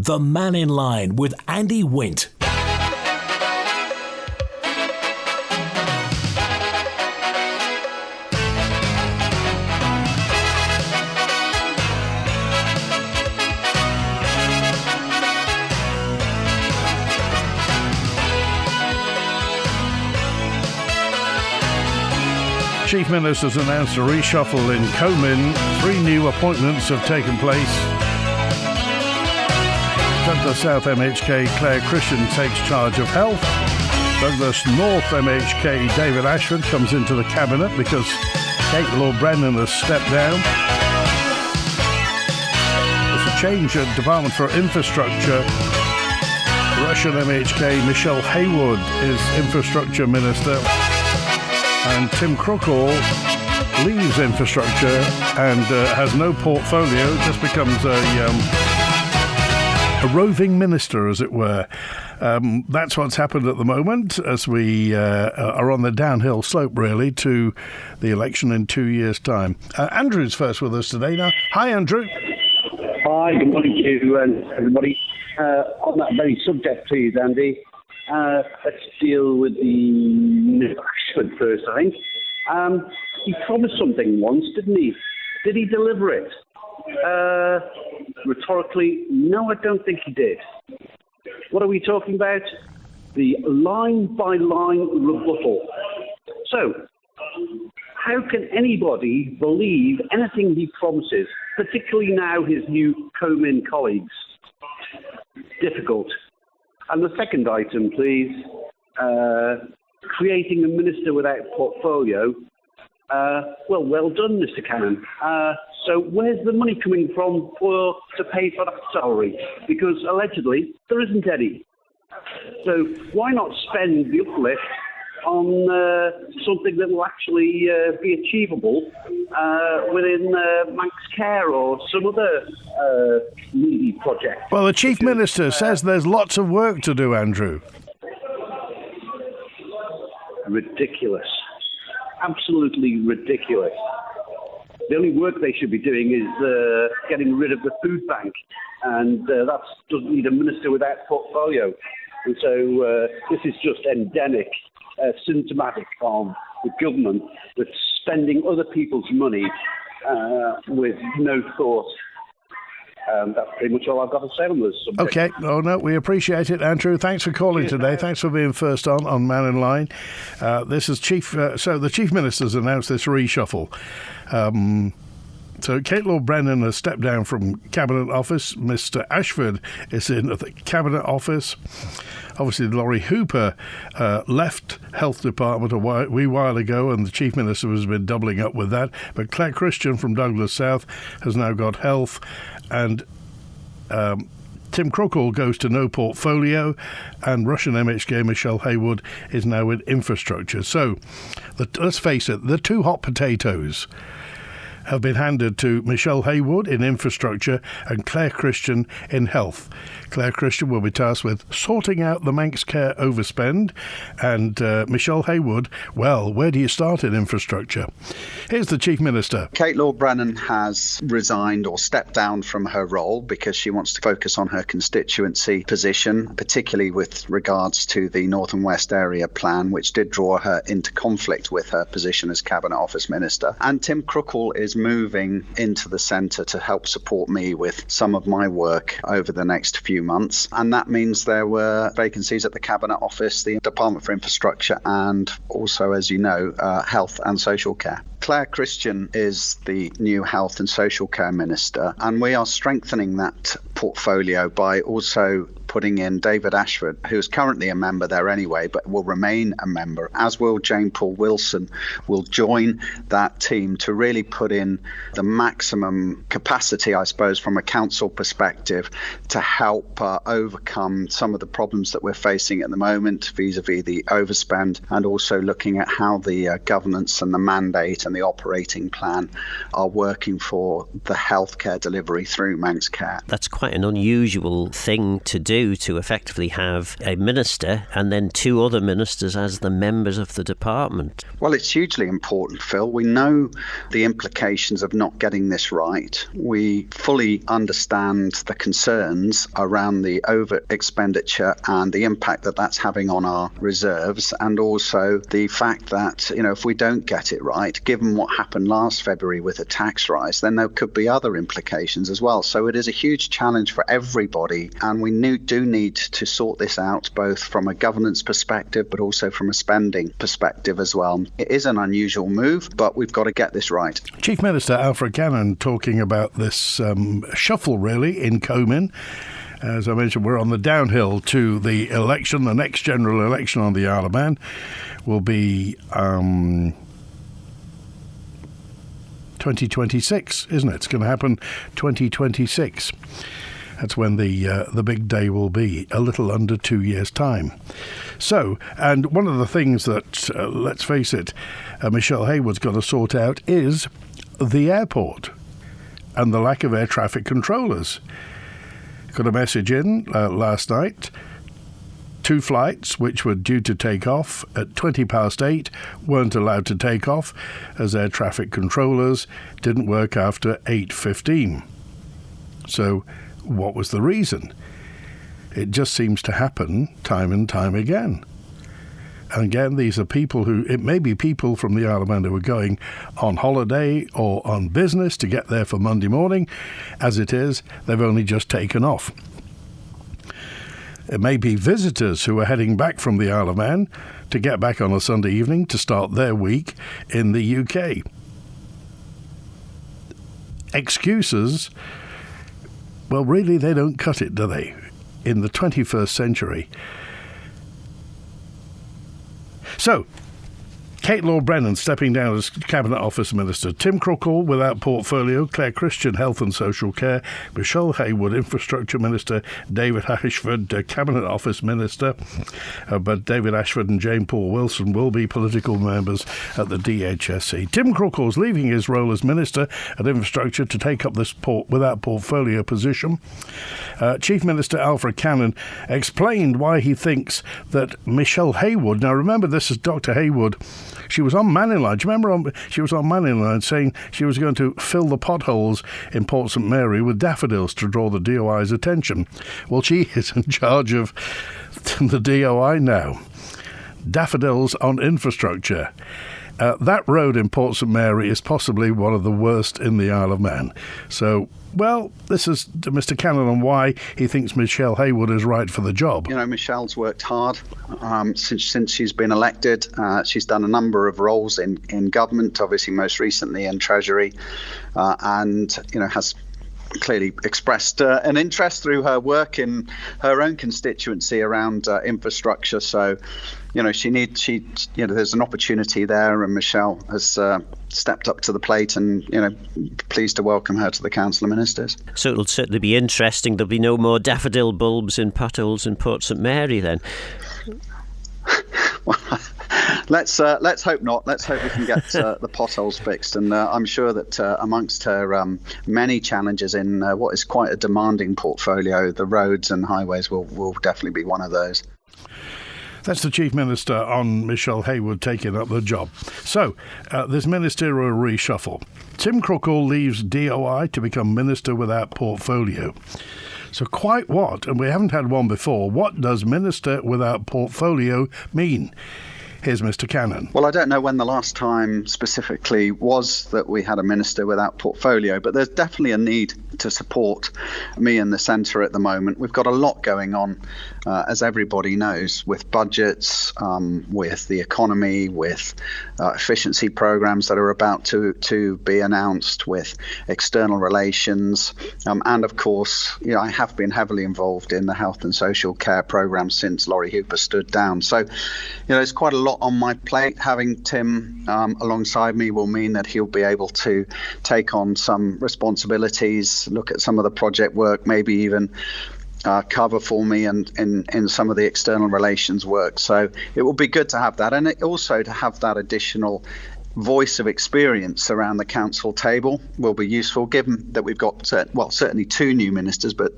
The Mannin Line with Andy Wint. Chief Minister's announced a reshuffle in Comin. 3 new appointments have taken place. Douglas South MHK Claire Christian takes charge of health. Douglas North MHK David Ashford comes into the cabinet because Kate Lord-Brennan has stepped down. There's a change at Department for Infrastructure. Russian MHK Michelle Haywood is Infrastructure Minister. And Tim Crookall leaves infrastructure and has no portfolio, just becomes a roving minister, as it were. That's what's happened at the moment as we are on the downhill slope, really, to the election in 2 years' time. Andrew's first with us today. Now, hi, Andrew. Hi, good morning to you and everybody. On that very subject, please, Andy. Let's deal with the Ashford first, I think. He promised something once, didn't he? Did he deliver it? Rhetorically, no, I don't think he did. What are we talking about? The line-by-line rebuttal. So, how can anybody believe anything he promises, particularly now his new Comin colleagues? Difficult. And the second item, please, creating a minister without portfolio. Well done, Mr. Cannon. So where's the money coming from to pay for that salary? Because allegedly there isn't any. So why not spend the uplift on something that will actually be achievable within Manx Care or some other needy project? Well, the Chief Minister says there's lots of work to do, Andrew. Ridiculous. Absolutely ridiculous. The only work they should be doing is getting rid of the food bank, and that doesn't need a minister without portfolio. And so this is just endemic, symptomatic of the government that's spending other people's money with no thought. That's pretty much all I've got to say on this subject. Okay. Oh, no, we appreciate it, Andrew. Thanks for calling today. Thanks for being first on Mannin Line. This is so the Chief Minister's announced this reshuffle. So Kate Lord-Brennan has stepped down from Cabinet Office. Mr. Ashford is in the Cabinet Office. Obviously, Laurie Hooper left Health Department a wee while ago, and the Chief Minister has been doubling up with that. But Claire Christian from Douglas South has now got health, and Tim Crookall goes to no portfolio, and Russian MHK Michelle Haywood is now in infrastructure. So, let's face it, the two hot potatoes have been handed to Michelle Haywood in infrastructure and Claire Christian in health. Claire Christian will be tasked with sorting out the Manx Care overspend, and Michelle Haywood, well, where do you start in infrastructure? Here's the Chief Minister. Kate Lord-Brennan has resigned or stepped down from her role because she wants to focus on her constituency position, particularly with regards to the North and West Area Plan, which did draw her into conflict with her position as Cabinet Office Minister. And Tim Crookall is moving into the centre to help support me with some of my work over the next few months. And that means there were vacancies at the Cabinet Office, the Department for Infrastructure, and also, as you know, Health and Social Care. Claire Christian is the new Health and Social Care Minister, and we are strengthening that portfolio by also putting in David Ashford, who is currently a member there anyway, but will remain a member, as will Jane Paul Wilson, will join that team to really put in the maximum capacity, I suppose, from a council perspective to help overcome some of the problems that we're facing at the moment vis-a-vis the overspend, and also looking at how the governance and the mandate and the operating plan are working for the healthcare delivery through Manx Care. That's quite an unusual thing to do. do to effectively have a minister and then two other ministers as the members of the department? Well, it's hugely important, Phil. We know the implications of not getting this right. We fully understand the concerns around the over expenditure and the impact that that's having on our reserves, and also the fact that, if we don't get it right, given what happened last February with a tax rise, then there could be other implications as well. So it is a huge challenge for everybody, and we do need to sort this out, both from a governance perspective but also from a spending perspective as well. It is an unusual move, but we've got to get this right. Chief Minister Alfred Cannon talking about this shuffle really in Comin. As I mentioned, we're on the downhill to the election. The next general election on the Isle of Man will be 2026, isn't it? It's going to happen 2026. That's when the big day will be, a little under 2 years' time. So, and one of the things that, let's face it, Michelle Haywood's got to sort out is the airport and the lack of air traffic controllers. Got a message in last night. 2 flights which were due to take off at 8:20 weren't allowed to take off as air traffic controllers didn't work after 8:15. So what was the reason? It just seems to happen time and time again. And again, these are people it may be people from the Isle of Man who are going on holiday or on business to get there for Monday morning. As it is, they've only just taken off. It may be visitors who are heading back from the Isle of Man to get back on a Sunday evening to start their week in the UK. Excuses, well, really, they don't cut it, do they? In the 21st century. So, Kate Lord-Brennan stepping down as Cabinet Office Minister, Tim Crookall without portfolio, Claire Christian Health and Social Care, Michelle Haywood Infrastructure Minister, David Ashford Cabinet Office Minister, but David Ashford and Jane Paul Wilson will be political members at the DHSC. Tim Crookall's leaving his role as Minister at Infrastructure to take up this without portfolio position. Chief Minister Alfred Cannon explained why he thinks that Michelle Haywood, now remember this is Dr. Haywood, she was on Mannin Line. Do you remember she was on Mannin Line saying she was going to fill the potholes in Port St Mary with daffodils to draw the DOI's attention? Well, she is in charge of the DOI now. Daffodils on infrastructure. That road in Port St Mary is possibly one of the worst in the Isle of Man. So, well, this is Mr. Cannon on why he thinks Michelle Haywood is right for the job. Michelle's worked hard since she's been elected. She's done a number of roles in government, obviously most recently in Treasury, and has clearly expressed an interest through her work in her own constituency around infrastructure. So, there's an opportunity there, and Michelle has stepped up to the plate, and pleased to welcome her to the Council of Ministers. So it'll certainly be interesting. There'll be no more daffodil bulbs in potholes in Port St Mary then. Well, let's hope not. Let's hope we can get the potholes fixed, and I'm sure that amongst her many challenges in what is quite a demanding portfolio, the roads and highways will definitely be one of those. That's the Chief Minister on Michelle Haywood taking up the job. So, this ministerial reshuffle. Tim Crookall leaves DOI to become Minister without portfolio. So quite what, and we haven't had one before, what does Minister without portfolio mean? Here's Mr. Cannon. Well, I don't know when the last time specifically was that we had a minister without portfolio, but there's definitely a need to support me in the centre at the moment. We've got a lot going on, as everybody knows, with budgets, with the economy, with efficiency programmes that are about to be announced, with external relations, and of course, I have been heavily involved in the health and social care programme since Laurie Hooper stood down. So, there's quite a lot on my plate. Having Tim alongside me will mean that he'll be able to take on some responsibilities, look at some of the project work, maybe even cover for me and in some of the external relations work. So it will be good to have that, and also to have that additional voice of experience around the council table will be useful, given that we've got certainly 2 new ministers, but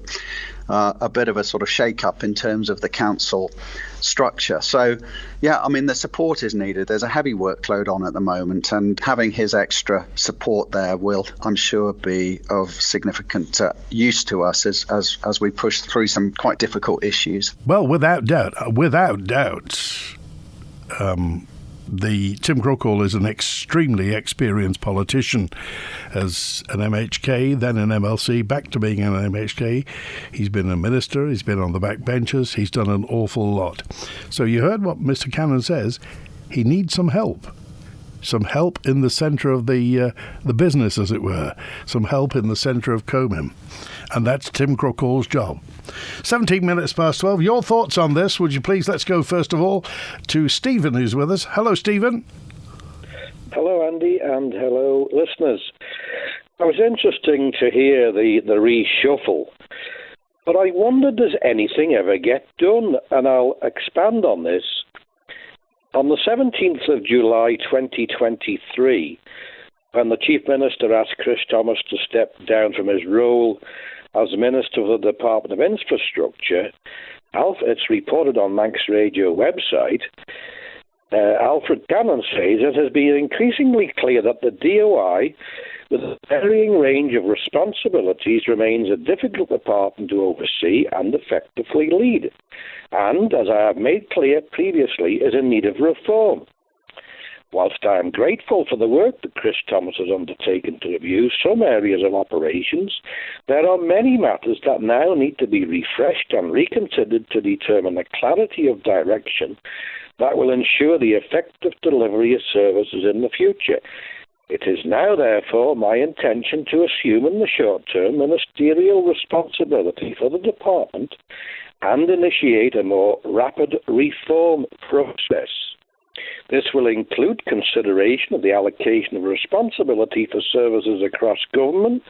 a bit of a sort of shake-up in terms of the council structure. So, yeah, I mean, the support is needed. There's a heavy workload on at the moment, and having his extra support there will, I'm sure, be of significant use to us as we push through some quite difficult issues. Well, without doubt, the Tim Crockall is an extremely experienced politician. As an MHK, then an MLC, back to being an MHK. He's been a minister, he's been on the back benches, he's done an awful lot. So you heard what Mr. Cannon says. He needs some help. Some help in the centre of the business, as it were. Some help in the centre of Comin. And that's Tim Crockall's job. 17 minutes past 12. Your thoughts on this, would you please? Let's go first of all to Stephen, who's with us. Hello, Stephen. Hello, Andy, and hello, listeners. It was interesting to hear the reshuffle, but I wondered, does anything ever get done? And I'll expand on this. On the 17th of July 2023, when the Chief Minister asked Chris Thomas to step down from his role as Minister of the Department of Infrastructure, it's reported on Manx Radio website, Alfred Cannon says it has been increasingly clear that the DOI, with a varying range of responsibilities, remains a difficult department to oversee and effectively lead, and, as I have made clear previously, is in need of reform. Whilst I am grateful for the work that Chris Thomas has undertaken to review some areas of operations, there are many matters that now need to be refreshed and reconsidered to determine a clarity of direction that will ensure the effective delivery of services in the future. It is now, therefore, my intention to assume in the short term ministerial responsibility for the department and initiate a more rapid reform process. This will include consideration of the allocation of responsibility for services across government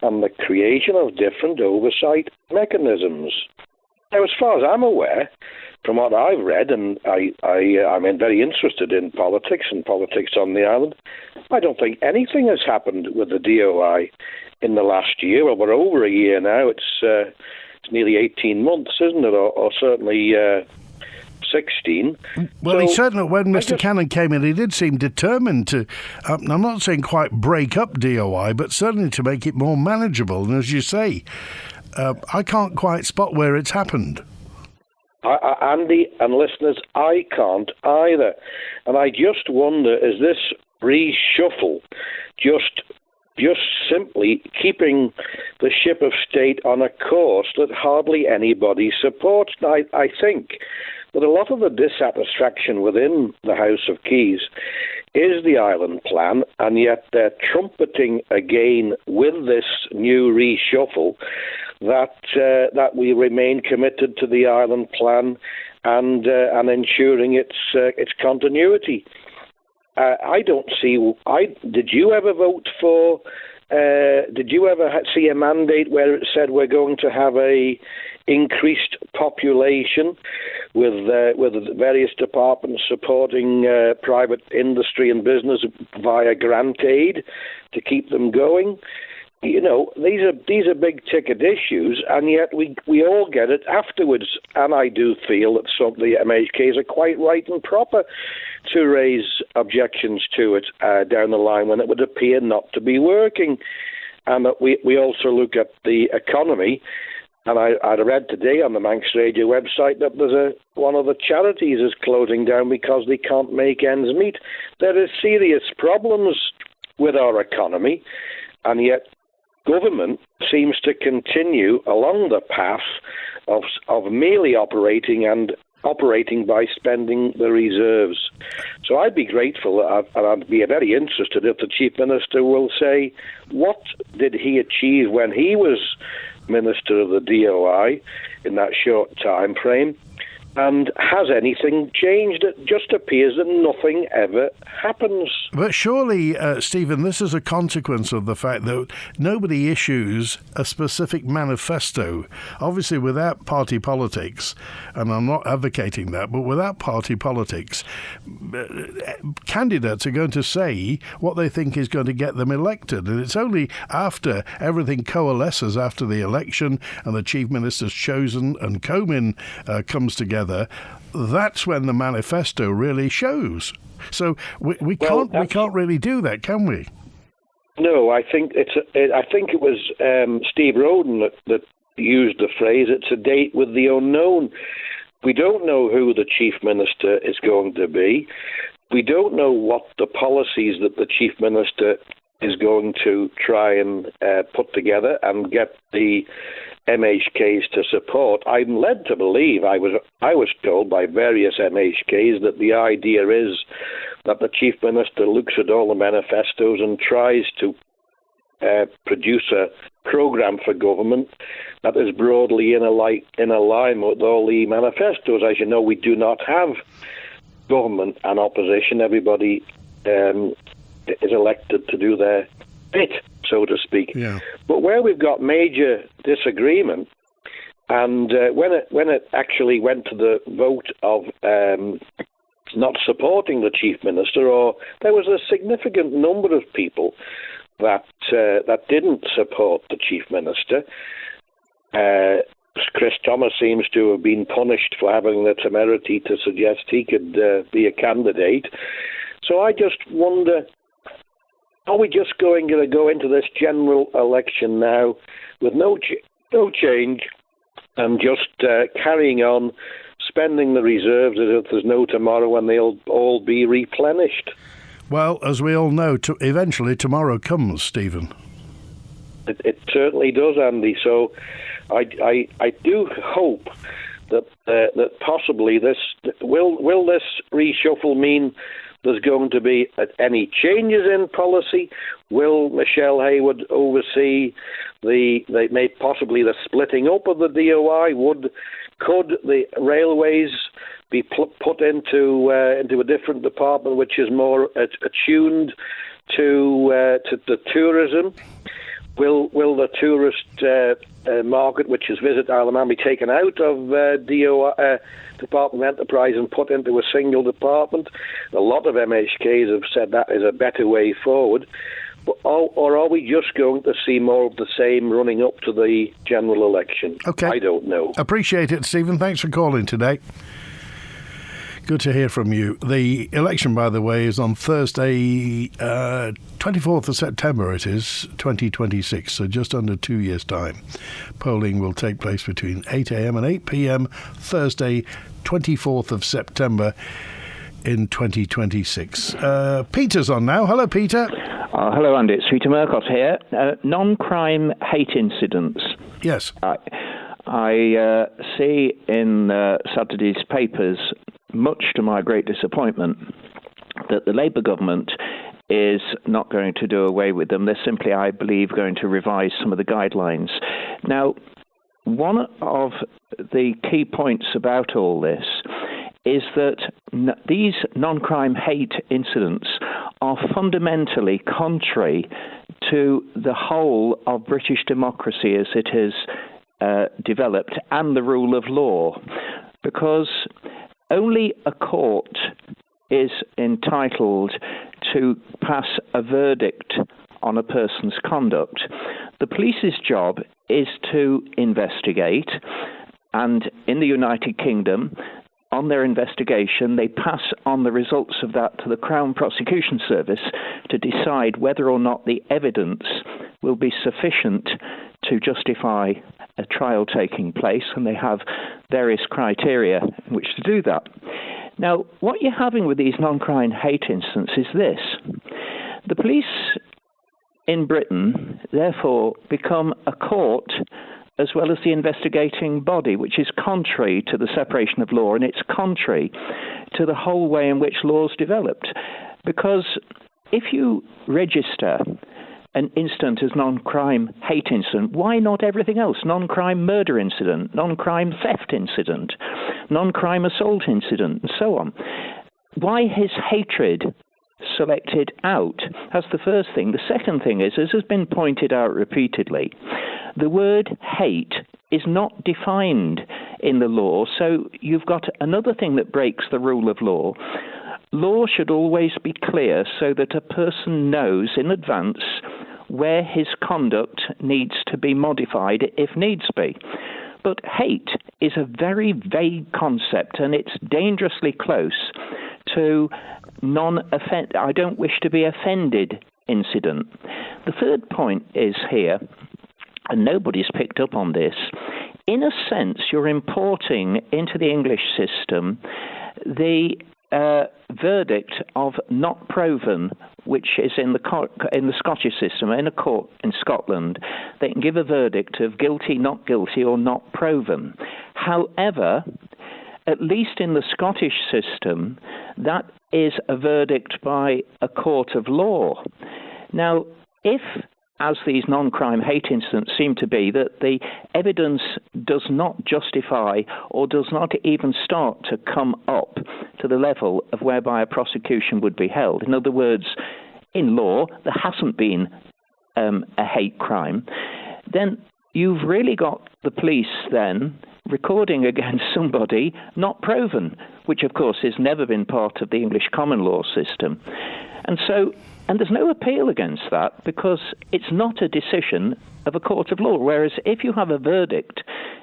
and the creation of different oversight mechanisms. Now, as far as I'm aware, from what I've read, and I'm very interested in politics and politics on the island, I don't think anything has happened with the DOI in the last year. Well, we're over a year now. It's nearly 18 months, isn't it? Or certainly 16. Well, So, he certainly, when Mr. Cannon came in, he did seem determined to, I'm not saying quite break up DOI, but certainly to make it more manageable. And as you say, I can't quite spot where it's happened. Andy and listeners, I can't either. And I just wonder, is this reshuffle just simply keeping the ship of state on a course that hardly anybody supports? I think that a lot of the dissatisfaction within the House of Keys is the island plan, and yet they're trumpeting again with this new reshuffle that we remain committed to the island plan and ensuring its continuity. I don't see. Did you ever vote for? Did you ever see a mandate where it said we're going to have a increased population with various departments supporting private industry and business via grant aid to keep them going? You know, these are big ticket issues, and yet we all get it afterwards. And I do feel that some of the MHKs are quite right and proper to raise objections to it down the line when it would appear not to be working. And that we also look at the economy. And I read today on the Manx Radio website that there's one of the charities is closing down because they can't make ends meet. There is serious problems with our economy, and yet government seems to continue along the path of merely operating by spending the reserves. So I'd be grateful, and I'd be very interested if the Chief Minister will say what did he achieve when he was Minister of the DOI in that short time frame, And has anything changed? It just appears that nothing ever happens. But surely, Stephen, this is a consequence of the fact that nobody issues a specific manifesto. Obviously, without party politics, and I'm not advocating that, but without party politics, candidates are going to say what they think is going to get them elected. And it's only after everything coalesces after the election and the Chief Minister's chosen and Comin comes together, that's when the manifesto really shows. So we can't really do that, can we? No, I think it was Steve Roden that used the phrase, "It's a date with the unknown." We don't know who the Chief Minister is going to be. We don't know what the policies that the Chief Minister is going to try and put together and get the MHKs to support. I'm led to believe, I was told by various MHKs, that the idea is that the Chief Minister looks at all the manifestos and tries to produce a programme for government that is broadly in line with all the manifestos. As you know, we do not have government and opposition. Everybody is elected to do their bit, so to speak. Yeah. But where we've got major disagreement, and when it actually went to the vote of not supporting the Chief Minister, or there was a significant number of people that didn't support the Chief Minister. Chris Thomas seems to have been punished for having the temerity to suggest he could be a candidate. So I just wonder, are we just going to go into this general election now with no change and just carrying on spending the reserves as if there's no tomorrow and they'll all be replenished? Well, as we all know, eventually tomorrow comes, Stephen. It certainly does, Andy. So I do hope that possibly this will this reshuffle mean there's going to be any changes in policy. Will Michelle Hayward oversee possibly the splitting up of the DOI? Could the railways be put into a different department which is more attuned to the tourism? Will the tourist market, which is Visit Isle of Man, be taken out of DOI, Department of Enterprise, and put into a single department? A lot of MHKs have said that is a better way forward. Or are we just going to see more of the same running up to the general election? Okay. I don't know. Appreciate it, Stephen. Thanks for calling today. Good to hear from you. The election, by the way, is on Thursday, 24th of September, it is, 2026, so just under 2 years' time. Polling will take place between 8 a.m. and 8 p.m, Thursday, 24th of September in 2026. Peter's on now. Hello, Peter. Hello, Andy. It's Peter Murcott here. Non-crime hate incidents. Yes. I see in Saturday's papers, much to my great disappointment, that the Labour government is not going to do away with them. They're simply, I believe, going to revise some of the guidelines. Now, one of the key points about all this is that these non-crime hate incidents are fundamentally contrary to the whole of British democracy as it has developed and the rule of law, because only a court is entitled to pass a verdict on a person's conduct. The police's job is to investigate, and in the United Kingdom, on their investigation, they pass on the results of that to the Crown Prosecution Service to decide whether or not the evidence will be sufficient to justify a trial taking place, and they have various criteria in which to do that. Now, what you're having with these non-crime hate incidents is this. The police in Britain, therefore, become a court as well as the investigating body, which is contrary to the separation of law, and it's contrary to the whole way in which law's developed. Because if you register an incident as non-crime hate incident, why not everything else? Non-crime murder incident, non-crime theft incident, non-crime assault incident, and so on. Why is hatred selected out? That's the first thing. The second thing is, as has been pointed out repeatedly, the word hate is not defined in the law, so you've got another thing that breaks the rule of law. Law should always be clear so that a person knows in advance where his conduct needs to be modified if needs be. But hate is a very vague concept, and it's dangerously close to I don't wish to be offended incident. The third point is here, and nobody's picked up on this, in a sense you're importing into the English system the verdict of not proven, which is in the Scottish system. In a court in Scotland, they can give a verdict of guilty, not guilty, or not proven. However, at least in the Scottish system, that is a verdict by a court of law. Now, if, as these non-crime hate incidents seem to be, that the evidence does not justify or does not even start to come up to the level of whereby a prosecution would be held. In other words, in law, there hasn't been a hate crime, then you've really got the police then recording against somebody not proven, which of course has never been part of the English common law system. And there's no appeal against that because it's not a decision of a court of law. Whereas if you have a verdict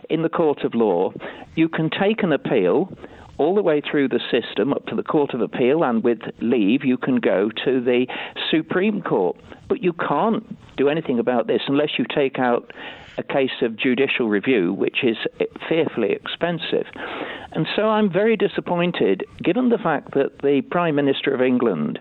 in the court of law, you can take an appeal all the way through the system up to the Court of Appeal, and with leave you can go to the Supreme Court. But you can't do anything about this unless you take out a case of judicial review, which is fearfully expensive. And so I'm very disappointed, given the fact that the Prime Minister of England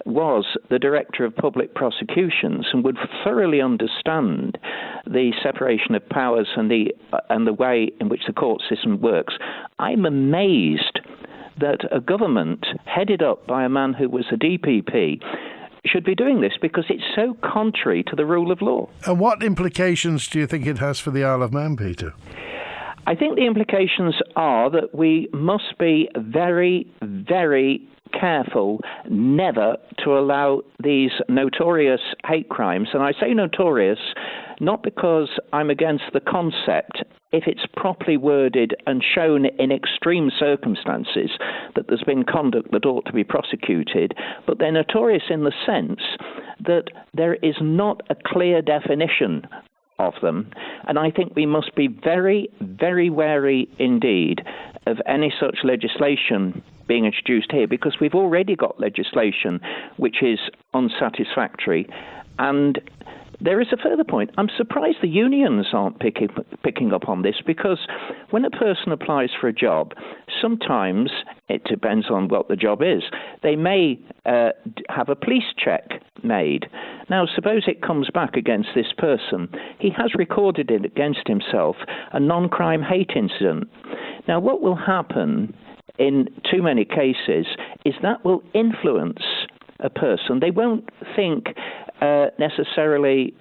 was the Director of Public Prosecutions and would thoroughly understand the separation of powers and the way in which the court system works. I'm amazed that a government headed up by a man who was a DPP should be doing this, because it's so contrary to the rule of law. And what implications do you think it has for the Isle of Man, Peter? I think the implications are that we must be very, very careful never to allow these notorious hate crimes, and I say notorious not because I'm against the concept, if it's properly worded and shown in extreme circumstances that there's been conduct that ought to be prosecuted, but they're notorious in the sense that there is not a clear definition of them, and I think we must be very, very wary indeed of any such legislation being introduced here, because we've already got legislation which is unsatisfactory. And there is a further point. I'm surprised the unions aren't picking up on this, because when a person applies for a job, sometimes, it depends on what the job is, they may have a police check made. Now, suppose it comes back against this person. He has recorded it against himself, a non-crime hate incident. Now, what will happen in too many cases is that will influence a person. They won't think necessarily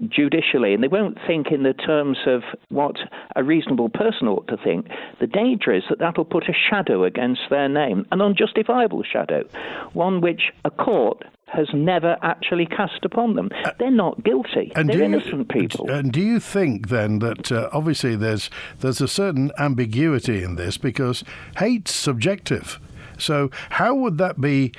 judicially, and they won't think in the terms of what a reasonable person ought to think. The danger is that that'll put a shadow against their name, an unjustifiable shadow, one which a court has never actually cast upon them. They're not guilty. They're innocent people. And do you think then that obviously there's a certain ambiguity in this, because hate's subjective? So how would that be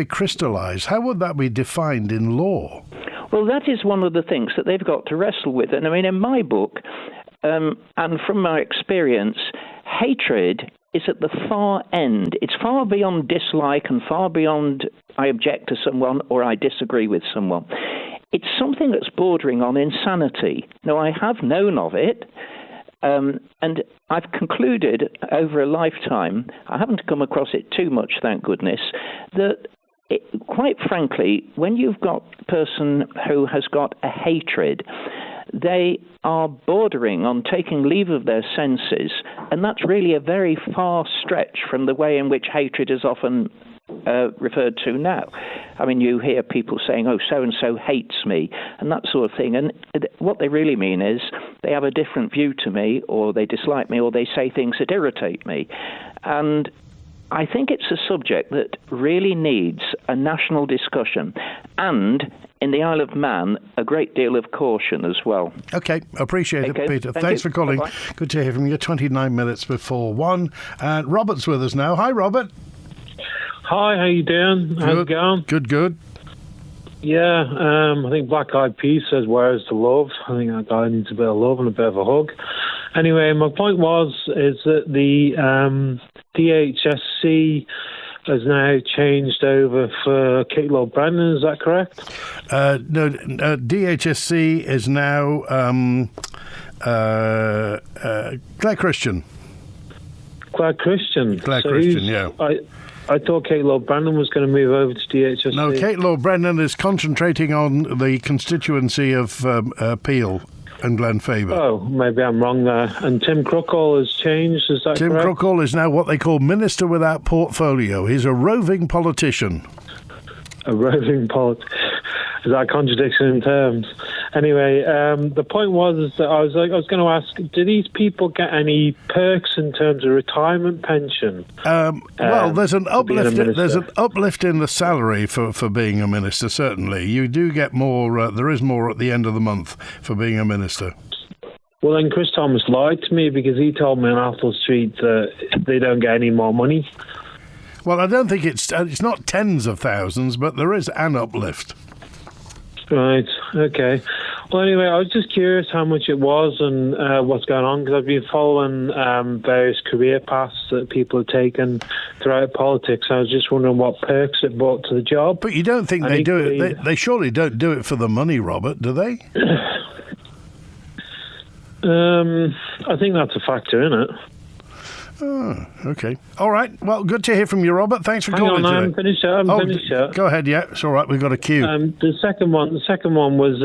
crystallized? How would that be defined in law? Well, that is one of the things that they've got to wrestle with. And I mean, in my book, and from my experience, hatred is at the far end. It's far beyond dislike and far beyond I object to someone or I disagree with someone. It's something that's bordering on insanity. Now, I have known of it, and I've concluded over a lifetime, I haven't come across it too much, thank goodness, that quite frankly, when you've got a person who has got a hatred, they are bordering on taking leave of their senses, and that's really a very far stretch from the way in which hatred is often referred to now. I mean, you hear people saying, oh, so-and-so hates me, and that sort of thing. And what they really mean is they have a different view to me, or they dislike me, or they say things that irritate me. And I think it's a subject that really needs a national discussion and, in the Isle of Man, a great deal of caution as well. OK, appreciate it, Peter. Thanks for calling. Bye-bye. Good to hear from you. 29 minutes before 1. And Robert's with us now. Hi, Robert. Hi, how you doing? How's it going? Good. Yeah, I think Black Eyed Peas says, "Where's the love?" I think that guy needs a bit of love and a bit of a hug. Anyway, my point is that the DHSC has now changed over for Kate Lord Brennan. Is that correct? No, DHSC is now Claire Christian. Claire Christian. Claire Christian, yeah. I thought Kate Lord Brennan was going to move over to DHSC. No, Kate Lord Brennan is concentrating on the constituency of Peel and Glenfaber. Oh, maybe I'm wrong there. And Tim Crookall has changed, is that Tim correct? Crookall is now what they call Minister Without Portfolio. He's a roving politician. A roving politician. Is that a contradiction in terms? Anyway, the point was that I was going to ask, do these people get any perks in terms of retirement pension? Well, there's an uplift. There's an uplift in the salary for being a minister. Certainly, you do get more. There is more at the end of the month for being a minister. Well, then Chris Thomas lied to me because he told me on Athol Street that they don't get any more money. Well, I don't think it's not tens of thousands, but there is an uplift. Right, okay. Well, anyway, I was just curious how much it was and what's going on, because I've been following various career paths that people have taken throughout politics. I was just wondering what perks it brought to the job. But you don't think they do it? They surely don't do it for the money, Robert, do they? I think that's a factor, isn't it? Oh, okay. All right. Well, good to hear from you, Robert. Thanks for calling today. I'm finished yet. Go ahead, yeah. It's all right. We've got a queue. The second one was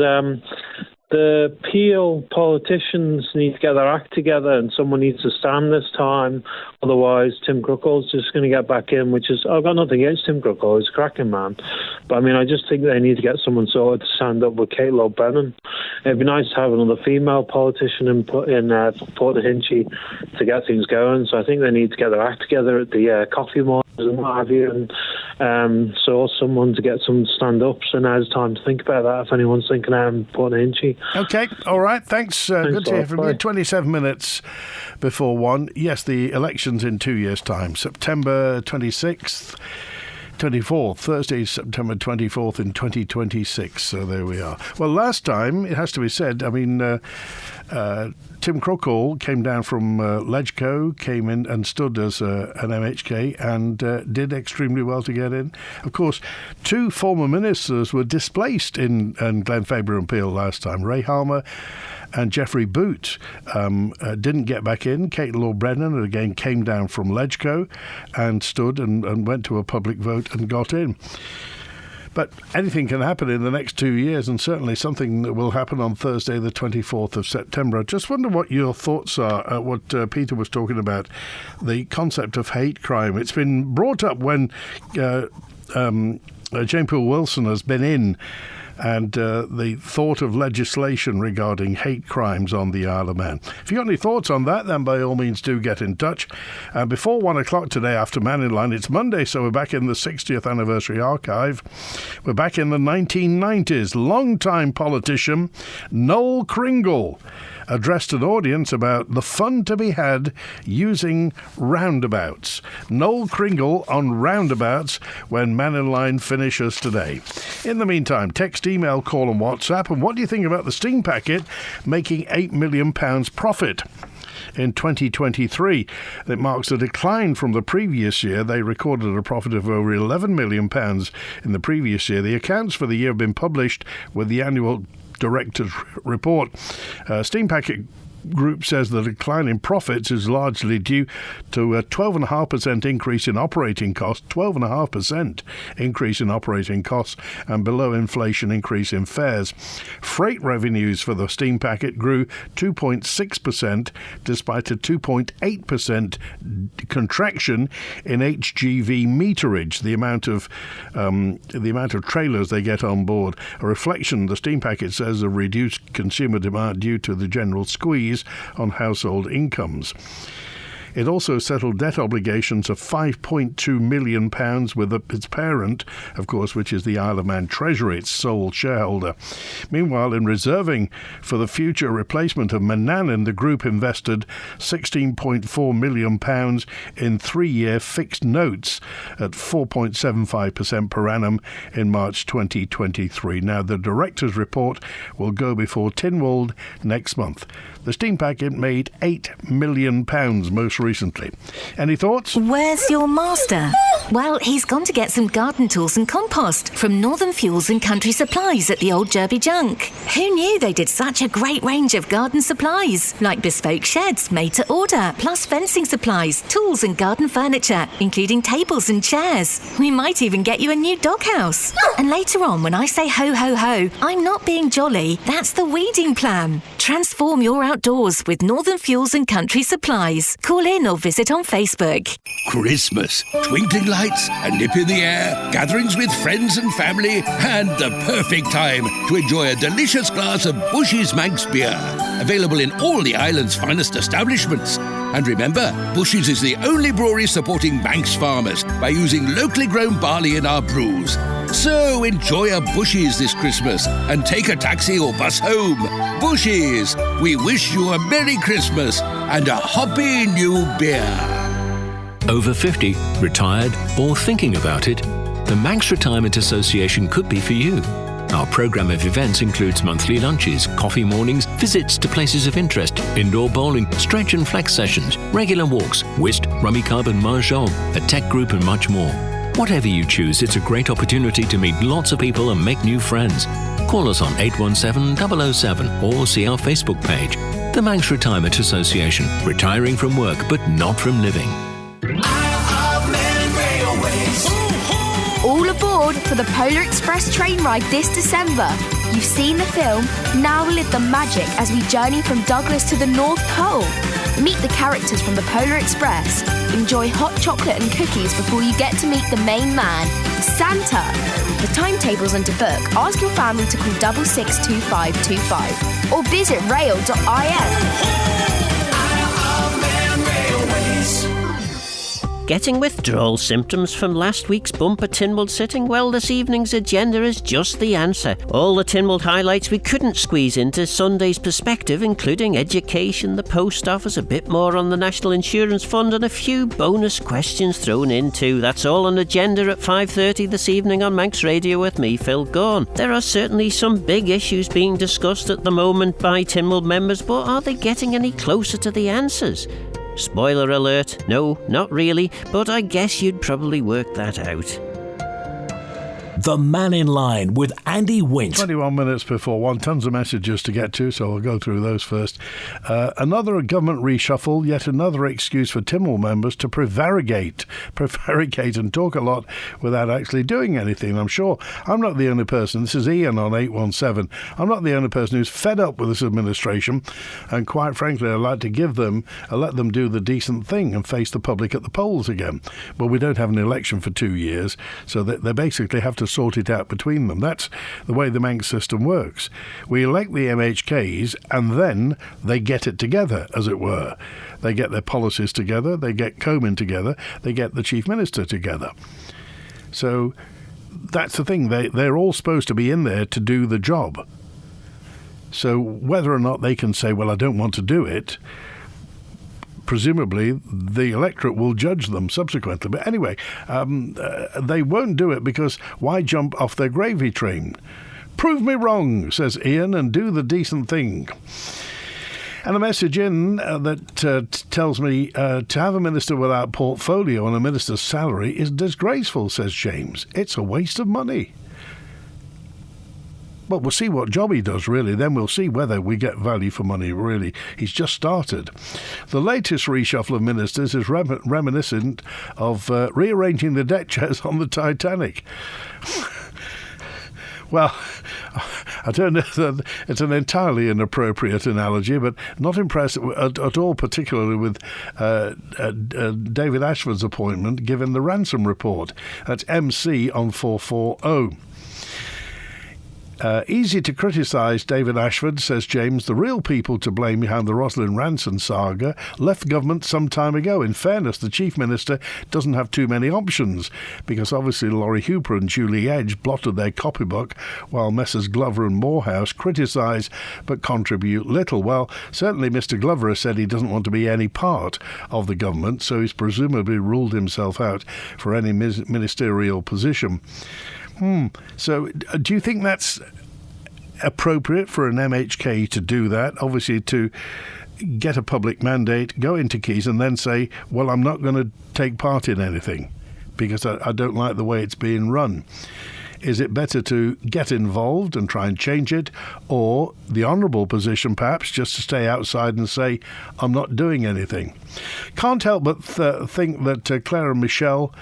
the Peel politicians need to get their act together and someone needs to stand this time. Otherwise, Tim Crookall's just going to get back in, which is, I've got nothing against Tim Crookall. He's a cracking man. But, I mean, I just think they need to get someone sorted to stand up with Kate Lord Brennan. It'd be nice to have another female politician in Port of Hinchy to get things going. So I think they need to get their act together at the coffee mornings and what have you, and source someone to get some stand-up. So now's time to think about that if anyone's thinking out in Port of Hinchy. Okay, all right, thanks. Good to hear from you. 27 minutes before 1. Yes, the election's in 2 years' time. September 26th. 24th, Thursday, September 24th in 2026. So there we are. Well, last time, it has to be said, I mean, Tim Crookall came down from Ledgeco, came in and stood as an MHK and did extremely well to get in. Of course, 2 former ministers were displaced in Glenfaber and Peel last time. Ray Harmer and Geoffrey Boot didn't get back in. Kate Lord Brennan again came down from Ledgeco and stood and went to a public vote and got in. But anything can happen in the next 2 years, and certainly something that will happen on Thursday, the 24th of September. I just wonder what your thoughts are at what Peter was talking about, the concept of hate crime. It's been brought up when Jane Poole Wilson has been in, and the thought of legislation regarding hate crimes on the Isle of Man. If you've got any thoughts on that, then by all means do get in touch. Before 1 o'clock today after Mannin Line, it's Monday, so we're back in the 60th anniversary archive. We're back in the 1990s. Long-time politician Noel Cringle addressed an audience about the fun to be had using roundabouts. Noel Cringle on roundabouts when Mannin Line finishes today. In the meantime, text, email, call and WhatsApp. And what do you think about the steam packet making £8 million profit in 2023? It marks a decline from the previous year. They recorded a profit of over £11 million in the previous year. The accounts for the year have been published with the annual Director's report. Steam Packet group says the decline in profits is largely due to a 12.5% increase in operating costs, 12.5% increase in operating costs, and below inflation increase in fares. Freight revenues for the steam packet grew 2.6% despite a 2.8% contraction in HGV meterage, the amount of trailers they get on board. A reflection, the steam packet says, of reduced consumer demand due to the general squeeze on household incomes. It also settled debt obligations of £5.2 million with its parent, of course, which is the Isle of Man Treasury, its sole shareholder. Meanwhile, in reserving for the future replacement of Mannin, the group invested £16.4 million in 3-year fixed notes at 4.75% per annum in March 2023. Now, the director's report will go before Tynwald next month. The steam packet made £8 million most recently. Any thoughts? Where's your master? Well, he's gone to get some garden tools and compost from Northern Fuels and Country Supplies at the Old Derby Junk. Who knew they did such a great range of garden supplies, like bespoke sheds made to order, plus fencing supplies, tools and garden furniture, including tables and chairs. We might even get you a new doghouse. And later on, when I say ho ho ho, I'm not being jolly. That's the weeding plan. Transform your outdoors with Northern Fuels and Country Supplies. Call in or visit on Facebook. Christmas, twinkling lights, a nip in the air, gatherings with friends and family, and the perfect time to enjoy a delicious glass of Bush's Manx beer. Available in all the island's finest establishments. And remember, Bush's is the only brewery supporting Manx farmers by using locally grown barley in our brews. So enjoy a Bush's this Christmas and take a taxi or bus home. Bush's, we wish you a Merry Christmas and a hoppy new beer. Over 50, retired, or thinking about it, the Manx Retirement Association could be for you. Our programme of events includes monthly lunches, coffee mornings, visits to places of interest, indoor bowling, stretch and flex sessions, regular walks, whist, rummy cub and mahjong, a tech group and much more. Whatever you choose, it's a great opportunity to meet lots of people and make new friends. Call us on 817-007 or see our Facebook page. The Manx Retirement Association, retiring from work but not from living. All aboard for the Polar Express train ride this December. You've seen the film, now live the magic as we journey from Douglas to the North Pole. Meet the characters from the Polar Express. Enjoy hot chocolate and cookies before you get to meet the main man, Santa. For timetables and to book, ask your family to call 662525 or visit rail.im. Getting withdrawal symptoms from last week's bumper Tynwald sitting? Well, this evening's agenda is just the answer. All the Tynwald highlights we couldn't squeeze into Sunday's perspective, including education, the post office, a bit more on the National Insurance Fund, and a few bonus questions thrown in too. That's all on agenda at 5:30 this evening on Manx Radio with me, Phil Gaughan. There are certainly some big issues being discussed at the moment by Tynwald members, but are they getting any closer to the answers? Spoiler alert, no, not really, but I guess you'd probably work that out. The Mannin Line with Andy Wint. 21 minutes before 1, tons of messages to get to, so I'll go through those first. Another government reshuffle, yet another excuse for Tynwald members to prevaricate and talk a lot without actually doing anything. I'm sure I'm not the only person, this is Ian on 817, I'm not the only person who's fed up with this administration, and quite frankly I'd like to let them do the decent thing and face the public at the polls again. But we don't have an election for 2 years, so they basically have to sort it out between them. That's the way the Manx system works. We elect the MHKs and then they get it together, as it were. They get their policies together, they get Comin together, they get the Chief Minister together. So that's the thing. They're all supposed to be in there to do the job. So whether or not they can say, well, I don't want to do it, presumably the electorate will judge them subsequently. But anyway, they won't do it because why jump off their gravy train? Prove me wrong, says Ian, and do the decent thing. And a message in that tells me to have a minister without portfolio and a minister's salary is disgraceful, says James. It's a waste of money. Well, we'll see what job he does, really. Then we'll see whether we get value for money, really. He's just started. The latest reshuffle of ministers is reminiscent of rearranging the deck chairs on the Titanic. Well, I don't know that it's an entirely inappropriate analogy, but not impressed at all, particularly with David Ashford's appointment, given the ransom report. That's MC on 440. Easy to criticise David Ashford, says James. The real people to blame behind the Rosalind ransom saga left government some time ago. In fairness, the Chief Minister doesn't have too many options, because obviously Laurie Hooper and Julie Edge blotted their copybook, while Messrs Glover and Morehouse criticise but contribute little. Well, certainly Mr Glover has said he doesn't want to be any part of the government, so he's presumably ruled himself out for any ministerial position. So do you think that's appropriate for an MHK to do that? Obviously, to get a public mandate, go into Keys and then say, well, I'm not going to take part in anything because I don't like the way it's being run. Is it better to get involved and try and change it, or the honourable position perhaps just to stay outside and say, I'm not doing anything? Can't help but think that Claire and Michelle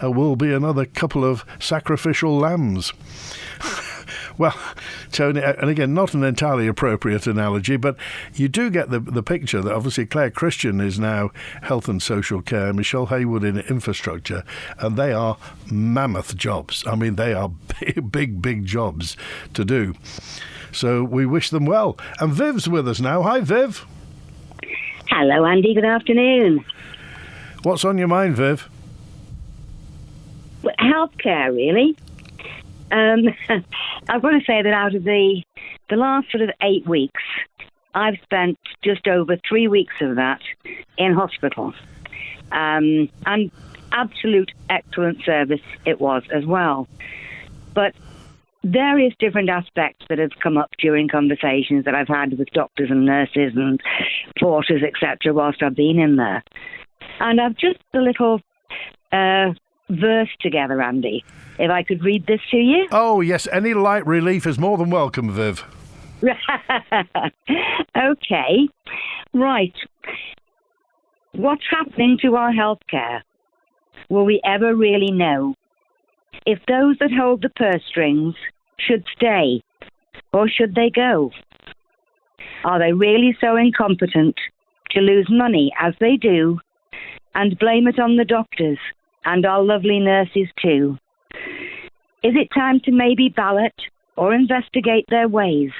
will be another couple of sacrificial lambs. Well, Tony, and again, not an entirely appropriate analogy, but you do get the picture that obviously Claire Christian is now health and social care, Michelle Haywood in infrastructure, and they are mammoth jobs. I mean, they are big jobs to do. So we wish them well. And Viv's with us now. Hi, Viv. Hello, Andy. Good afternoon. What's on your mind, Viv? Well, healthcare, really. I've got to say that out of the last sort of 8 weeks, I've spent just over 3 weeks of that in hospital. And absolute excellent service it was as well. But various different aspects that have come up during conversations that I've had with doctors and nurses and porters, etc., whilst I've been in there. And I've just a little verse together, Andy. If I could read this to you. Oh, yes. Any light relief is more than welcome, Viv. Okay. Right. What's happening to our healthcare? Will we ever really know? If those that hold the purse strings should stay, or should they go? Are they really so incompetent to lose money as they do and blame it on the doctors and our lovely nurses too? Is it time to maybe ballot or investigate their ways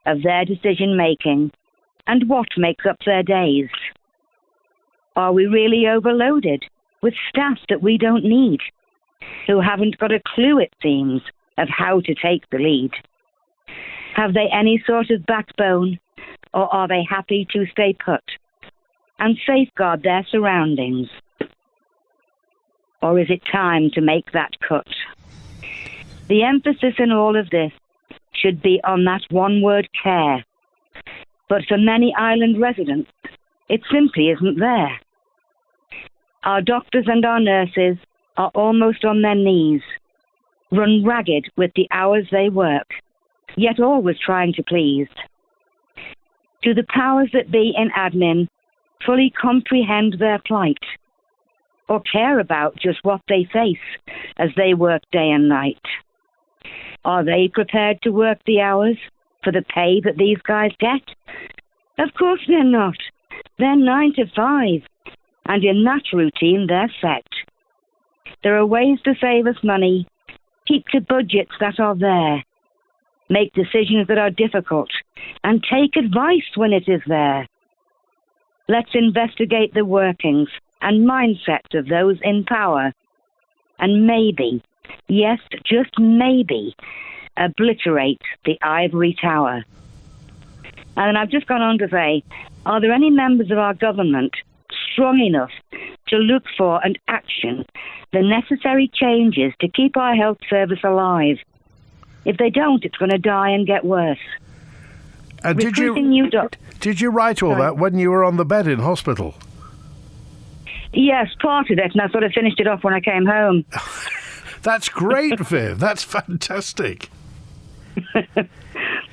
of their decision-making and what makes up their days? Are we really overloaded with staff that we don't need, who haven't got a clue, it seems, of how to take the lead? Have they any sort of backbone, or are they happy to stay put and safeguard their surroundings? Or is it time to make that cut? The emphasis in all of this should be on that one word, care. But for many island residents, it simply isn't there. Our doctors and our nurses are almost on their knees, run ragged with the hours they work, yet always trying to please. Do the powers that be in admin fully comprehend their plight, or care about just what they face as they work day and night? Are they prepared to work the hours for the pay that these guys get? Of course they're not. They're 9 to 5, and in that routine they're set. There are ways to save us money, keep to budgets that are there, make decisions that are difficult, and take advice when it is there. Let's investigate the workings and mindsets of those in power, and maybe, yes, just maybe, obliterate the ivory tower. And I've just gone on to say, are there any members of our government strong enough to look for and action the necessary changes to keep our health service alive? If they don't, it's going to die and get worse. Did you write all that when you were on the bed in hospital? Yes, part of it, and I sort of finished it off when I came home. That's great, Viv. That's fantastic.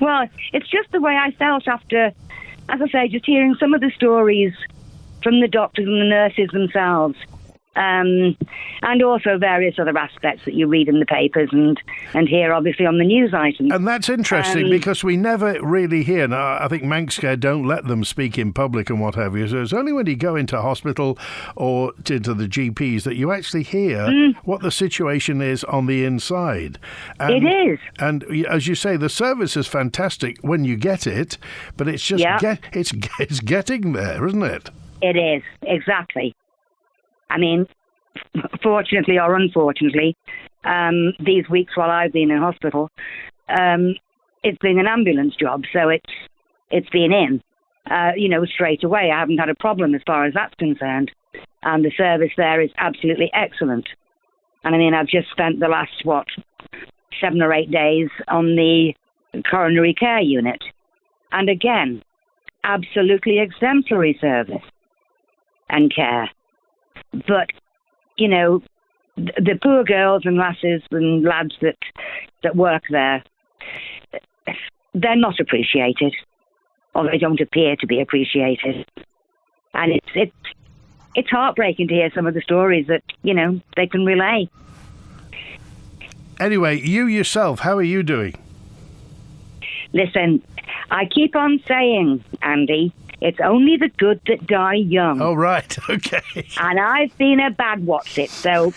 Well, it's just the way I felt after, as I say, just hearing some of the stories from the doctors and the nurses themselves. And also various other aspects that you read in the papers and hear, obviously, on the news items. And that's interesting because we never really hear. Now, I think Manx Care don't let them speak in public and what have you. So it's only when you go into hospital or into the GPs that you actually hear what the situation is on the inside. And, it is. And as you say, the service is fantastic when you get it, but it's just it's getting there, isn't it? It is, exactly. I mean, fortunately or unfortunately, these weeks while I've been in hospital, it's been an ambulance job, so it's been in, straight away. I haven't had a problem as far as that's concerned, and the service there is absolutely excellent. And I mean, I've just spent the last 7 or 8 days on the coronary care unit, and again, absolutely exemplary service and care. But, the poor girls and lasses and lads that work there, they're not appreciated, or they don't appear to be appreciated. And it's heartbreaking to hear some of the stories that, they can relay. Anyway, you yourself, how are you doing? Listen, I keep on saying, Andy, it's only the good that die young. Oh, right. Okay. And I've been a bad what's it, so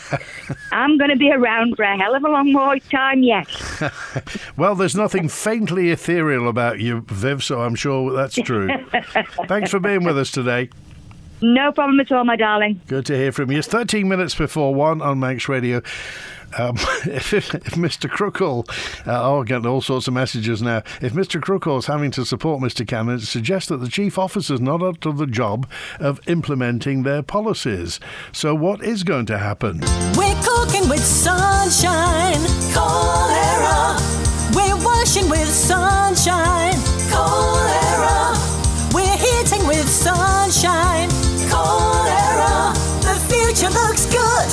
I'm going to be around for a hell of a long more time yet. Well, there's nothing faintly ethereal about you, Viv, so I'm sure that's true. Thanks for being with us today. No problem at all, my darling. Good to hear from you. It's 13 minutes before 1 on Manx Radio. If Mr. Cruckle, I'm getting all sorts of messages now. If Mr. Cruckle is having to support Mr. Cameron, it suggests that the chief officer's not up to the job of implementing their policies. So what is going to happen? We're cooking with sunshine, cholera. We're washing with sunshine, cholera. We're heating with sunshine, cholera. The future looks good.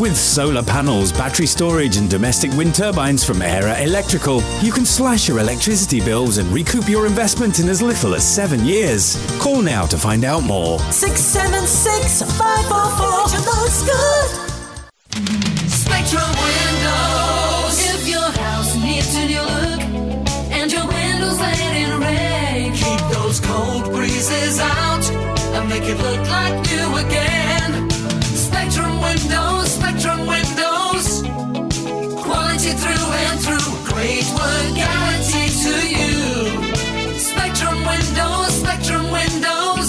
With solar panels, battery storage and domestic wind turbines from Era Electrical, you can slash your electricity bills and recoup your investment in as little as 7 years. Call now to find out more. 676 544. Future looks good. Spectrum Windows. If your house needs a new look and your windows let in rain, keep those cold breezes out and make it look like new again. Spectrum Windows, Spectrum Windows. Quality through and through. Great work guaranteed to you. Spectrum Windows, Spectrum Windows.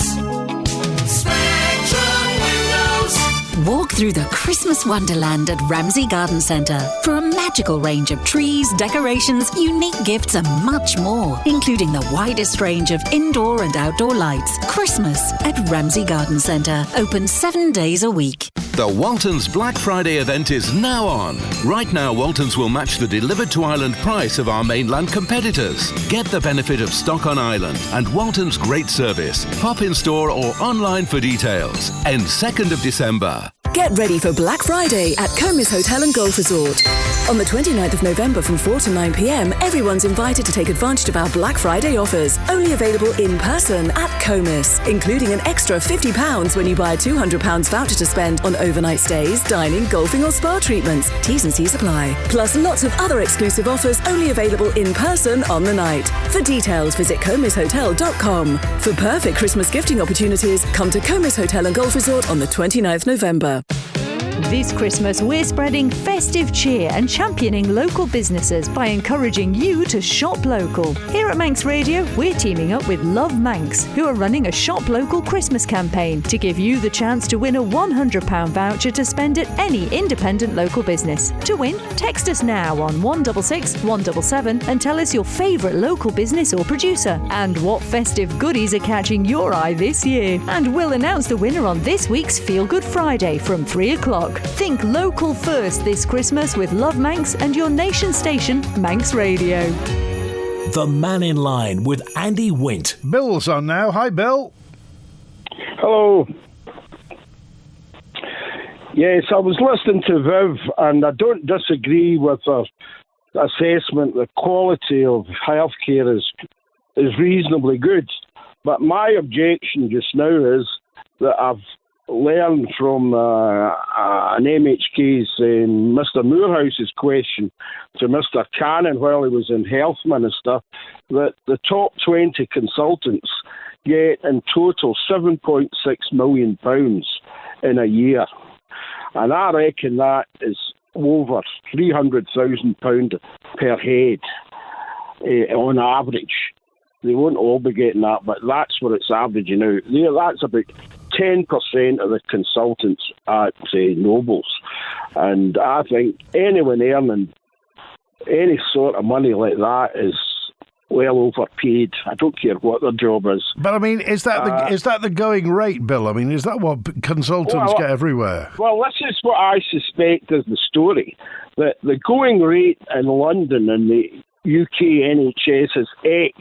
Spectrum Windows. Walk through the Christmas wonderland at Ramsey Garden Centre for a magical range of trees, decorations, unique gifts and much more, including the widest range of indoor and outdoor lights. Christmas at Ramsey Garden Centre, open 7 days a week. The Waltons Black Friday event is now on. Right now, Waltons will match the delivered to Ireland price of our mainland competitors. Get the benefit of stock on Ireland and Waltons' great service. Pop in store or online for details. End 2nd of December. Get ready for Black Friday at Comis Hotel and Golf Resort. On the 29th of November from 4 to 9 p.m, everyone's invited to take advantage of our Black Friday offers, only available in person at Comis, including an extra £50 when you buy a £200 voucher to spend on overnight stays, dining, golfing or spa treatments. T's and C's apply. Plus lots of other exclusive offers only available in person on the night. For details, visit comishotel.com. For perfect Christmas gifting opportunities, come to Comis Hotel and Golf Resort on the 29th November. This Christmas, we're spreading festive cheer and championing local businesses by encouraging you to shop local. Here at Manx Radio, we're teaming up with Love Manx, who are running a Shop Local Christmas campaign to give you the chance to win a £100 voucher to spend at any independent local business. To win, text us now on 166 177 and tell us your favourite local business or producer and what festive goodies are catching your eye this year. And we'll announce the winner on this week's Feel Good Friday from 3 o'clock. Think local first this Christmas with Love Manx and your nation station, Manx Radio. The Mannin Line with Andy Wint. Bill's on now. Hi, Bill. Hello. Yes, I was listening to Viv, and I don't disagree with her assessment, the quality of healthcare is reasonably good. But my objection just now is that I've learned from an MHK's Mr. Moorhouse's question to Mr. Cannon while he was in Health Minister that the top 20 consultants get in total £7.6 million in a year. And I reckon that is over £300,000 per head on average. They won't all be getting that, but that's what it's averaging out. That's about 10% of the consultants at, say, Nobles. And I think anyone earning any sort of money like that is well overpaid. I don't care what their job is. But, I mean, is that the going rate, Bill? I mean, is that what consultants get everywhere? Well, this is what I suspect is the story. That the going rate in London and the UK NHS is X.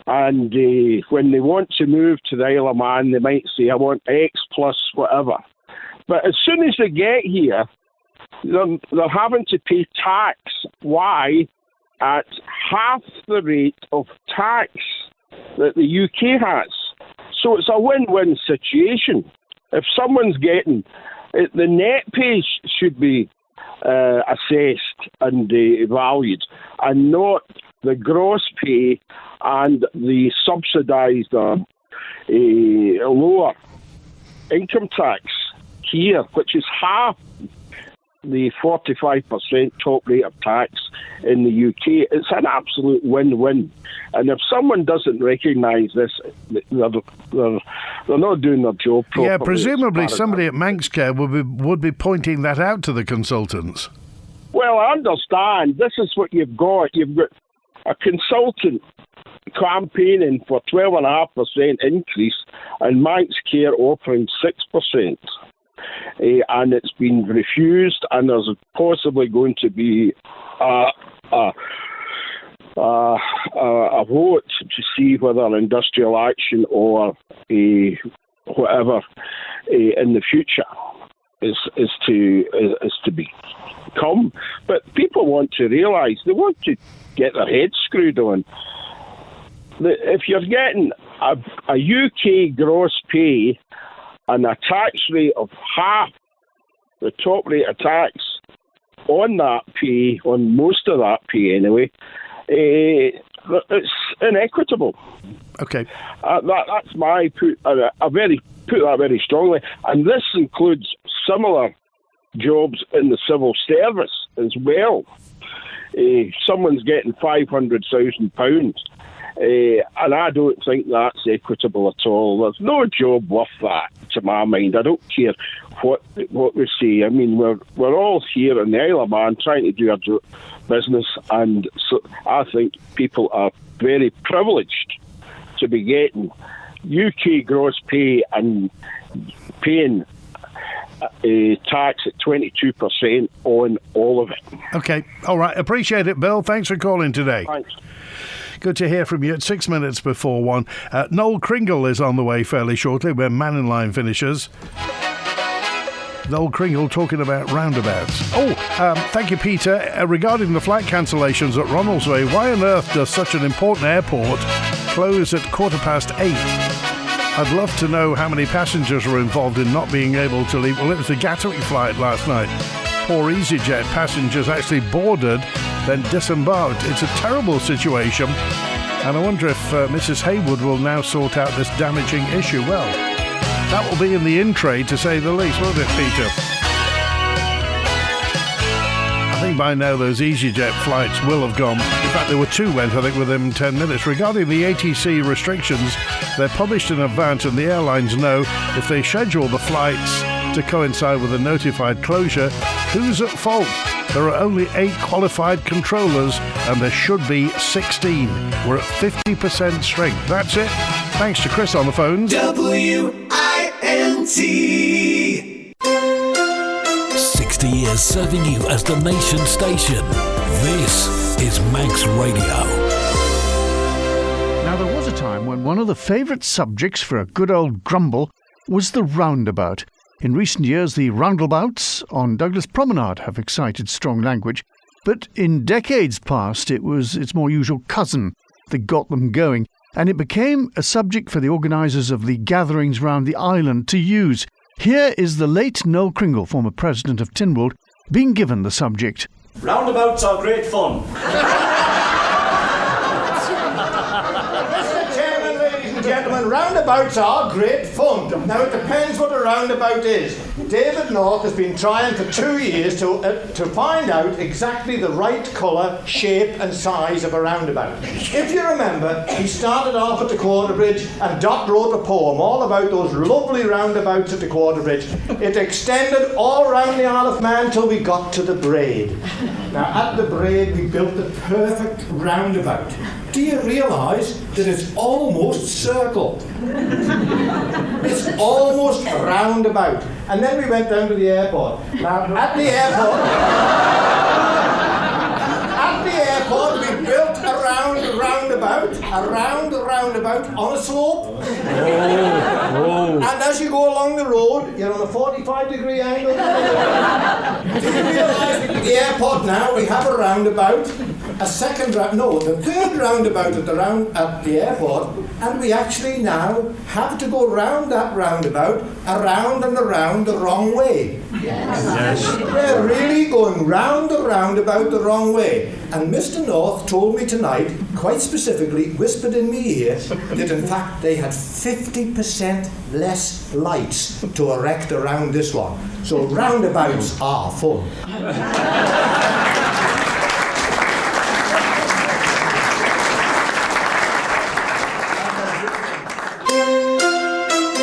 And when they want to move to the Isle of Man, they might say, I want X plus whatever. But as soon as they get here, they're having to pay tax. Why? At half the rate of tax that the UK has. So it's a win-win situation. If someone's getting... the net pay should be assessed and valued, and not the gross pay and the subsidised lower income tax here, which is half the 45% top rate of tax in the UK. It's an absolute win-win. And if someone doesn't recognise this, they're not doing their job properly. Yeah, presumably somebody at Manx Care would be pointing that out to the consultants. Well, I understand. This is what you've got. You've got a consultant campaigning for 12.5% increase and Manx Care offering 6%. And it's been refused, and there's possibly going to be a vote to see whether industrial action or whatever in the future is to become. But people want to realise, they want to get their heads screwed on. If you're getting a UK gross pay and a tax rate of half the top rate of tax on that pay, on most of that pay anyway, it's inequitable. Okay. That's my put that very strongly. And this includes similar jobs in the civil service as well. Someone's getting £500,000. And I don't think that's equitable at all. There's no job worth that, to my mind. I don't care what we say. I mean, we're all here in the Isle of Man trying to do our business, and so I think people are very privileged to be getting UK gross pay and paying tax at 22% on all of it. Okay, all right. Appreciate it, Bill. Thanks for calling today. Thanks. Good to hear from you at 6 minutes before 1. Noel Cringle is on the way fairly shortly when Mannin Line finishes. Noel Cringle talking about roundabouts. Thank you, Peter. Regarding the flight cancellations at Ronaldsway, why on earth does such an important airport close at 8:15? I'd love to know how many passengers were involved in not being able to leave. Well, it was the Gatwick flight last night. Poor EasyJet passengers actually boarded, then disembarked. It's a terrible situation, and I wonder if Mrs. Haywood will now sort out this damaging issue. Well, that will be in the in-trade, to say the least, won't it, Peter? I think by now those EasyJet flights will have gone. In fact, there were 2 went, I think, within 10 minutes. Regarding the ATC restrictions, they're published in advance, and the airlines know if they schedule the flights to coincide with a notified closure, who's at fault? There are only 8 qualified controllers, and there should be 16. We're at 50% strength. That's it. Thanks to Chris on the phone. WINT. 60 years serving you as the nation station. This is Manx Radio. Now, there was a time when one of the favourite subjects for a good old grumble was the roundabout. In recent years, the roundabouts on Douglas Promenade have excited strong language. But in decades past, it was its more usual cousin that got them going, and it became a subject for the organisers of the gatherings round the island to use. Here is the late Noel Cringle, former president of Tynwald, being given the subject. Roundabouts are great fun. Mr. Chairman, ladies and gentlemen, roundabouts are great fun. Now, it depends what a roundabout is. David North has been trying for 2 years to find out exactly the right colour, shape and size of a roundabout. If you remember, he started off at the Quarter Bridge and Dot wrote a poem all about those lovely roundabouts at the Quarter Bridge. It extended all round the Isle of Man till we got to the Braid. Now, at the Braid, we built the perfect roundabout. Do you realise that it's almost circle? It's almost roundabout. And then we went down to the airport. Now, at the airport, we built a roundabout on a slope. And as you go along the road, you're on a 45-degree angle. Do you realise at the airport now we have a roundabout, the third roundabout at the airport, and we actually now have to go round that roundabout, around and around the wrong way. Yes. We're really going round the roundabout the wrong way. And Mr. North told me tonight, quite specifically, whispered in my ear, that in fact they had 50% less lights to erect around this one. So roundabouts are fun.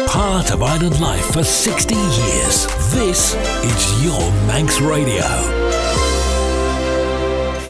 Part of island life for 60 years. This is your Manx Radio.